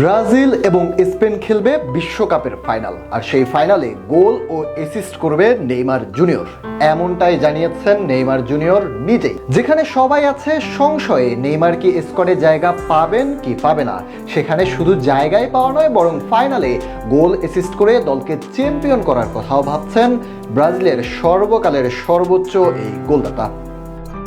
Brazil এবং Spain খেলবে বিশ্বকাপের ফাইনাল, আর সেই ফাইনালে গোল ও অ্যাসিস্ট করবে নেইমার জুনিয়র। এমনটাই জানিয়েছেন নেইমার জুনিয়র নিজেই। যেখানে সবাই আছে সংশয়ে নেইমার কি স্কোয়াডে জায়গা পাবেন কি পাবে না, সেখানে শুধু জায়গায় পাওয়া নয় বরং ফাইনালে গোল অ্যাসিস্ট করে দলকে চ্যাম্পিয়ন করার কথাও ভাবছেন ব্রাজিলের সর্বকালের সর্বোচ্চ এই গোলদাতা।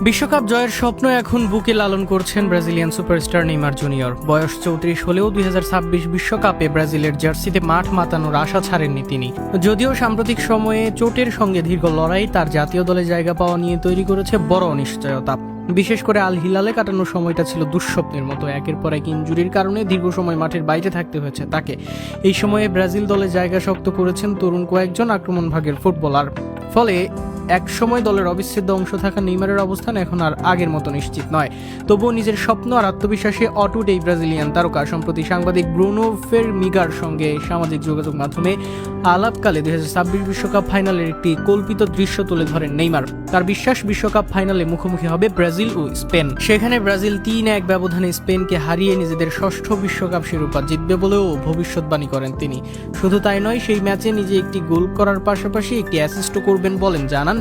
বিশ্বকাপ জয়ের স্বপ্ন এখন বুকে লালন করছেন ব্রাজিলিয়ান সুপারস্টার নেইমার জুনিয়র। বয়স 34 হলেও 2026 বিশ্বকাপে ব্রাজিলের জার্সিতে মাঠ মাতানোর আশা ছাড়েননি তিনি। যদিও সাম্প্রতিক সময়ে চোটের সঙ্গে দীর্ঘ লড়াই তার জাতীয় দলে জায়গা পাওয়া নিয়ে তৈরি করেছে বড় অনিশ্চয়তা। বিশেষ করে আল হিলালে কাটানোর সময়টা ছিল দুঃস্বপ্নের মতো। একের পর এক ইনজুরির কারণে দীর্ঘ সময় মাঠের বাইরে থাকতে হয়েছে তাকে। এই সময়ে ব্রাজিল দলে জায়গা শক্ত করেছেন তরুণ কয়েকজন আক্রমণ ভাগের ফুটবলার। ফলে এক সময় দলের অবিচ্ছেদ্য অংশ থাকা নেইমারের অবস্থান এখন আর আগের মতো নিশ্চিত নয়। তবুও নিজের স্বপ্ন আর আত্মবিশ্বাসে অটুট এই ব্রাজিলিয়ান তারকা সম্প্রতি সাংবাদিক ব্রুনো ফেরমিগার সঙ্গে সামাজিক যোগাযোগ মাধ্যমে আলাপকালে 2026 বিশ্বকাপ ফাইনালের একটি কল্পিত দৃশ্য তুলে ধরেন নেইমার। তার বিশ্বাস, বিশ্বকাপ ফাইনালে মুখোমুখি হবে ব্রাজিল ও স্পেন। সেখানে ব্রাজিল 3-1 ব্যবধানে স্পেনকে হারিয়ে নিজেদের ষষ্ঠ বিশ্বকাপ শিরোপা জিতবে বলেও ভবিষ্যৎবাণী করেন তিনি। শুধু তাই নয়, সেই ম্যাচে নিজে একটি গোল করার পাশাপাশি একটি অ্যাসিস্টও করবেন বলেন জানান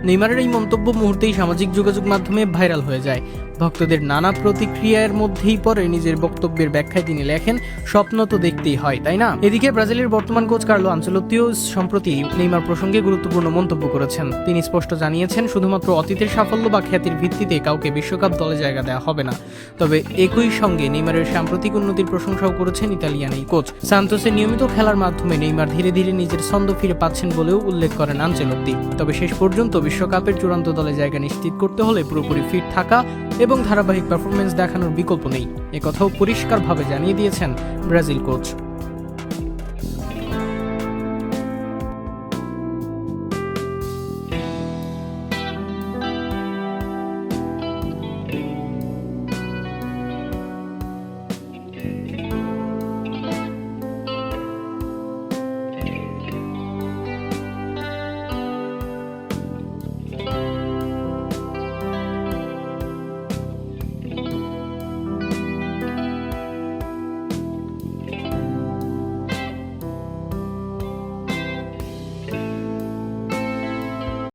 নেইমারের এই মন্তব্য মুহূর্তেই সামাজিক যোগাযোগ মাধ্যমে ভাইরাল হয়ে যায়। ভক্তদের নানা প্রতিক্রিয়ার মধ্যেই পরে নিজের বক্তব্যের ব্যাখ্যায় তিনি লেখেন, স্বপ্ন তো দেখতেই হয়, তাই না? এদিকে ব্রাজিলের বর্তমান কোচ কার্লো আনচেলত্তিও সম্প্রতি নেইমার প্রসঙ্গে গুরুত্বপূর্ণ মন্তব্য করেছেন। তিনি স্পষ্ট জানিয়েছেন, শুধুমাত্র অতীতের সাফল্য বা খ্যাতির ভিত্তিতে কাউকে বিশ্বকাপ দলে জায়গা দেওয়া হবে না। তবে একই সঙ্গে নেইমারের সাম্প্রতিক উন্নতির প্রশংসাও করেছেন ইতালিয়ান এই কোচ। সান্তোসের নিয়মিত খেলার মাধ্যমে নেইমার ধীরে ধীরে নিজের ছন্দ ফিরে পাচ্ছেন বলেও উল্লেখ করেন আনচেলত্তি। তবে শেষ পর্যন্ত বিশ্বকাপের চূড়ান্ত দলে জায়গা নিশ্চিত করতে হলে পুরোপুরি ফিট থাকা এবং ধারাবাহিক পারফরমেন্স দেখানোর বিকল্প নেই, একথাও পরিষ্কারভাবে জানিয়ে দিয়েছেন ব্রাজিল কোচ।